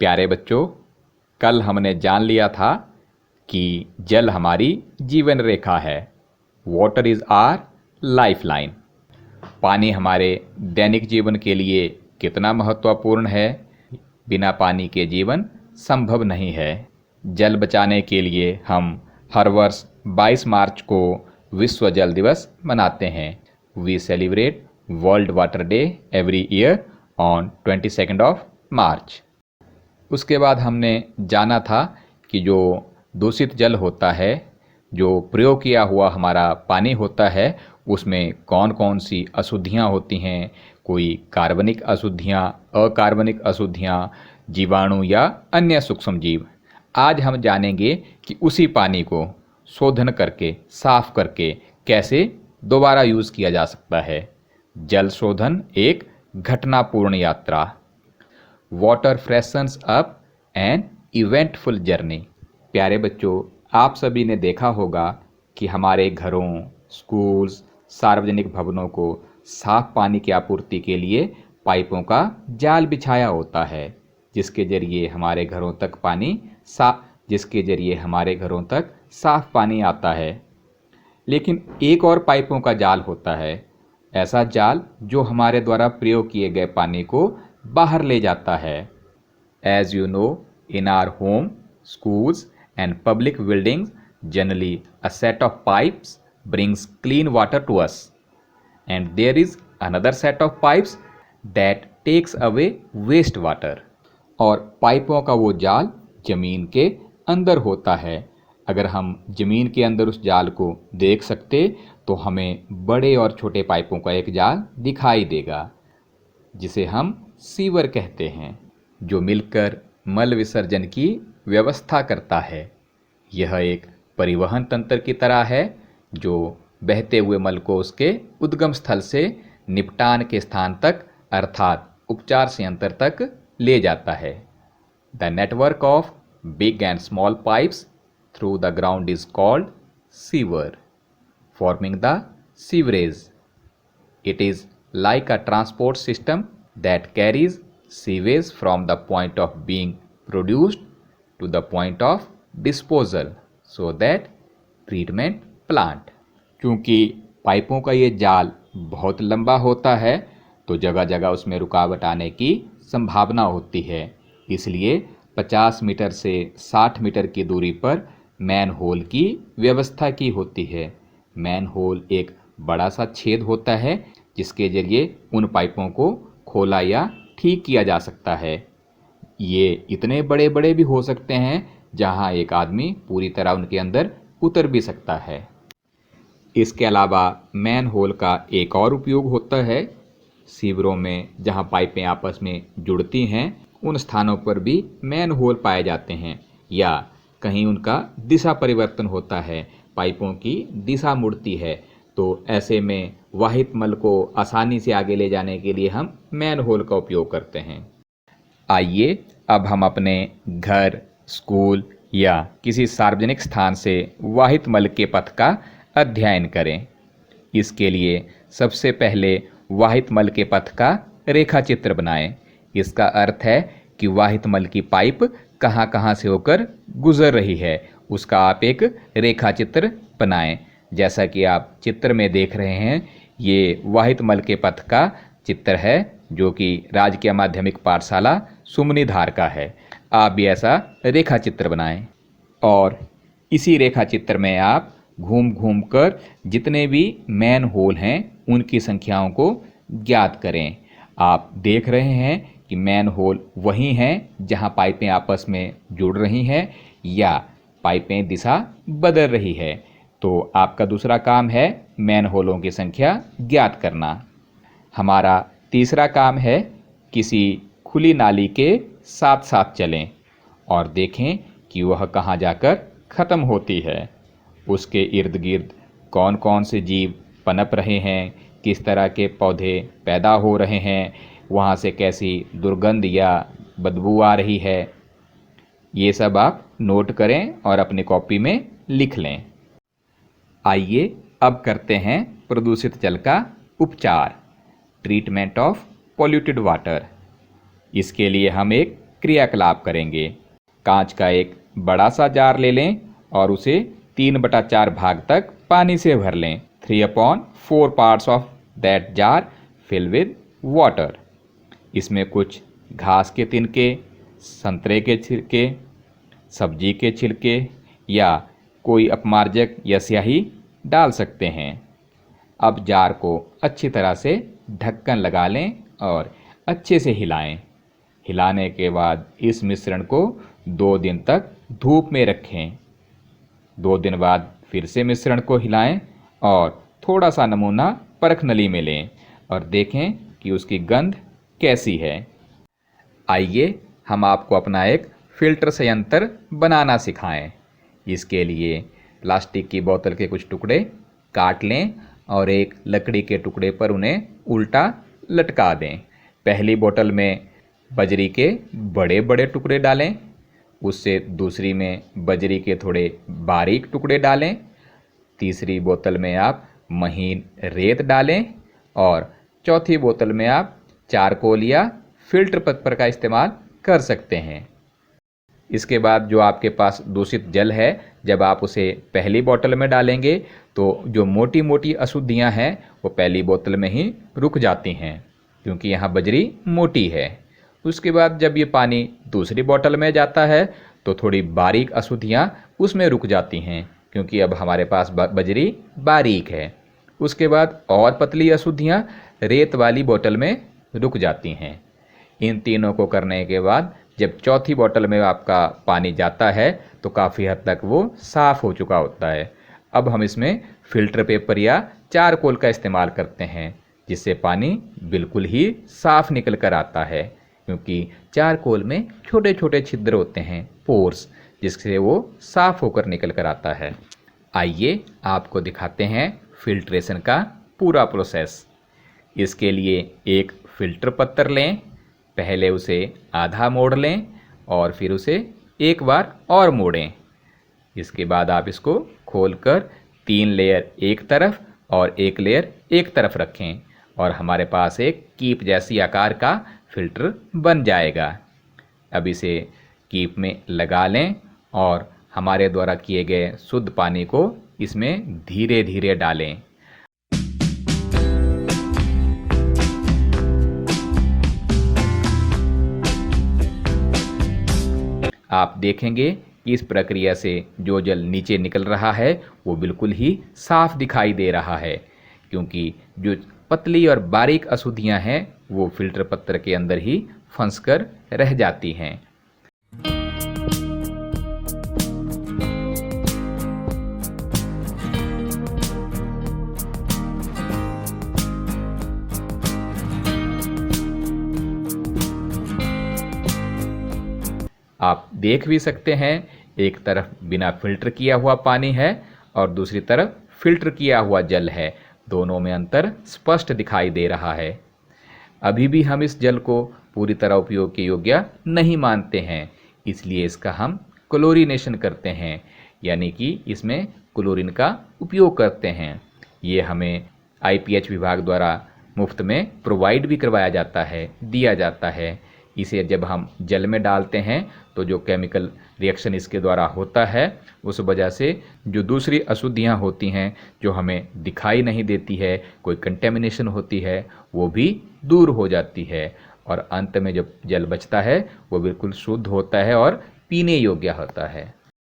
प्यारे बच्चों, कल हमने जान लिया था कि जल हमारी जीवन रेखा है। Water is our life line. पानी हमारे दैनिक जीवन के लिए कितना महत्वपूर्ण है। बिना पानी के जीवन संभव नहीं है। जल बचाने के लिए हम हर वर्ष 22 मार्च को विश्व जल दिवस मनाते हैं। We celebrate world water day every year on 22 of March. उसके बाद हमने जाना था कि जो दूषित जल होता है, जो प्रयोग किया हुआ हमारा पानी होता है, उसमें कौन कौन सी अशुद्धियाँ होती हैं। कोई कार्बनिक अशुद्धियाँ, अकार्बनिक अशुद्धियाँ, जीवाणु या अन्य सूक्ष्म जीव। आज हम जानेंगे कि उसी पानी को शोधन करके, साफ करके कैसे दोबारा यूज़ किया जा सकता है। जल शोधन एक घटनापूर्ण यात्रा। Water freshens up an eventful journey. प्यारे बच्चों, आप सभी ने देखा होगा कि हमारे घरों, स्कूल्स, सार्वजनिक भवनों को साफ पानी की आपूर्ति के लिए पाइपों का जाल बिछाया होता है, जिसके जरिए हमारे घरों तक साफ पानी आता है। लेकिन एक और पाइपों का जाल होता है, ऐसा जाल जो हमारे द्वारा प्रयोग किए गए पानी को बाहर ले जाता है। As you know, in our home, schools and public buildings, generally a set of pipes brings clean water to us, and there is another set of pipes that takes away waste water. और पाइपों का वो जाल जमीन के अंदर होता है। अगर हम जमीन के अंदर उस जाल को देख सकते तो हमें बड़े और छोटे पाइपों का एक जाल दिखाई देगा, जिसे हम सीवर कहते हैं, जो मिलकर मल विसर्जन की व्यवस्था करता है। यह एक परिवहन तंत्र की तरह है जो बहते हुए मल को उसके उद्गम स्थल से निपटान के स्थान तक अर्थात उपचार संयंत्र तक ले जाता है। The network of big and small pipes through the ground is called sewer, forming the sewerage. It is like a transport system that carries sewage from the point of being produced to the point of disposal, so that treatment plant. क्योंकि पाइपों का ये जाल बहुत लंबा होता है तो जगह जगह उसमें रुकावट आने की संभावना होती है। इसलिए 50 मीटर से 60 मीटर की दूरी पर मैन होल की व्यवस्था की होती है। मैन होल एक बड़ा सा छेद होता है जिसके जरिए उन पाइपों को खोला या ठीक किया जा सकता है। ये इतने बड़े बड़े भी हो सकते हैं जहां एक आदमी पूरी तरह उनके अंदर उतर भी सकता है। इसके अलावा मैन होल का एक और उपयोग होता है। सीवरों में जहां पाइपें आपस में जुड़ती हैं, उन स्थानों पर भी मैन होल पाए जाते हैं, या कहीं उनका दिशा परिवर्तन होता है, पाइपों की दिशा मुड़ती है, तो ऐसे में वाहित मल को आसानी से आगे ले जाने के लिए हम मैन होल का उपयोग करते हैं। आइए अब हम अपने घर, स्कूल या किसी सार्वजनिक स्थान से वाहित मल के पथ का अध्ययन करें। इसके लिए सबसे पहले वाहित मल के पथ का रेखा चित्र बनाएं। इसका अर्थ है कि वाहित मल की पाइप कहाँ कहाँ से होकर गुजर रही है, उसका आप एक रेखा चित्र बनाएं। जैसा कि आप चित्र में देख रहे हैं, ये वाहित मल के पथ का चित्र है जो कि राजकीय माध्यमिक पाठशाला सुमनीधार का है। आप भी ऐसा रेखा चित्र बनाएं और इसी रेखा चित्र में आप घूम घूम कर जितने भी मैन होल हैं उनकी संख्याओं को ज्ञात करें। आप देख रहे हैं कि मैन होल वही हैं जहां पाइपें आपस में जुड़ रही हैं या पाइपें दिशा बदल रही है। तो आपका दूसरा काम है मैन होलों की संख्या ज्ञात करना। हमारा तीसरा काम है किसी खुली नाली के साथ साथ चलें और देखें कि वह कहाँ जाकर ख़त्म होती है, उसके इर्द गिर्द कौन कौन से जीव पनप रहे हैं, किस तरह के पौधे पैदा हो रहे हैं, वहाँ से कैसी दुर्गंध या बदबू आ रही है। ये सब आप नोट करें और अपनी कॉपी में लिख लें। आइए अब करते हैं प्रदूषित जल का उपचार, ट्रीटमेंट ऑफ पॉल्यूटेड वाटर। इसके लिए हम एक क्रियाकलाप करेंगे। कांच का एक बड़ा सा जार ले लें और उसे 3/4 भाग तक पानी से भर लें। 3/4 parts of that jar fill with water. इसमें कुछ घास के तिनके, संतरे के छिलके, सब्जी के छिलके या कोई अपमार्जक या स्याही डाल सकते हैं। अब जार को अच्छी तरह से ढक्कन लगा लें और अच्छे से हिलाएं। हिलाने के बाद इस मिश्रण को 2 दिन तक धूप में रखें। 2 दिन बाद फिर से मिश्रण को हिलाएं और थोड़ा सा नमूना परख नली में लें और देखें कि उसकी गंध कैसी है। आइए हम आपको अपना एक फ़िल्टर संयंत्र बनाना सिखाएं। इसके लिए प्लास्टिक की बोतल के कुछ टुकड़े काट लें और एक लकड़ी के टुकड़े पर उन्हें उल्टा लटका दें। पहली बोतल में बजरी के बड़े बड़े टुकड़े डालें, उससे दूसरी में बजरी के थोड़े बारीक टुकड़े डालें, तीसरी बोतल में आप महीन रेत डालें और चौथी बोतल में आप चारकोल या फिल्टर पत्थर का इस्तेमाल कर सकते हैं। इसके बाद जो आपके पास दूषित जल है, जब आप उसे पहली बोतल में डालेंगे तो जो मोटी मोटी अशुद्धियां हैं वो पहली बोतल में ही रुक जाती हैं, क्योंकि यहाँ बजरी मोटी है। उसके बाद जब ये पानी दूसरी बोतल में जाता है तो थोड़ी बारीक अशुद्धियां उसमें रुक जाती हैं, क्योंकि अब हमारे पास बजरी बारीक है। उसके बाद और पतली अशुद्धियां रेत वाली बोतल में रुक जाती हैं। इन तीनों को करने के बाद जब चौथी बोतल में आपका पानी जाता है तो काफ़ी हद तक वो साफ़ हो चुका होता है। अब हम इसमें फ़िल्टर पेपर या चारकोल का इस्तेमाल करते हैं, जिससे पानी बिल्कुल ही साफ़ निकल कर आता है, क्योंकि चारकोल में छोटे छोटे छिद्र होते हैं, पोर्स, जिससे वो साफ़ होकर निकल कर आता है। आइए आपको दिखाते हैं फिल्ट्रेशन का पूरा प्रोसेस। इसके लिए एक फ़िल्टर पत्थर लें, पहले उसे आधा मोड़ लें और फिर उसे एक बार और मोड़ें। इसके बाद आप इसको खोलकर 3 लेयर एक तरफ और 1 लेयर एक तरफ रखें और हमारे पास एक कीप जैसी आकार का फ़िल्टर बन जाएगा। अब इसे कीप में लगा लें और हमारे द्वारा किए गए शुद्ध पानी को इसमें धीरे धीरे डालें। आप देखेंगे कि इस प्रक्रिया से जो जल नीचे निकल रहा है वो बिल्कुल ही साफ दिखाई दे रहा है, क्योंकि जो पतली और बारीक अशुद्धियां हैं वो फिल्टर पत्थर के अंदर ही फंसकर रह जाती हैं। आप देख भी सकते हैं, एक तरफ बिना फिल्टर किया हुआ पानी है और दूसरी तरफ फिल्टर किया हुआ जल है। दोनों में अंतर स्पष्ट दिखाई दे रहा है। अभी भी हम इस जल को पूरी तरह उपयोग के योग्य नहीं मानते हैं, इसलिए इसका हम क्लोरीनेशन करते हैं, यानी कि इसमें क्लोरीन का उपयोग करते हैं। ये हमें IPH विभाग द्वारा मुफ्त में प्रोवाइड भी करवाया जाता है, दिया जाता है। इसे जब हम जल में डालते हैं तो जो केमिकल रिएक्शन इसके द्वारा होता है, उस वजह से जो दूसरी अशुद्धियां होती हैं जो हमें दिखाई नहीं देती है, कोई कंटेमिनेशन होती है, वो भी दूर हो जाती है और अंत में जब जल बचता है वो बिल्कुल शुद्ध होता है और पीने योग्य होता है।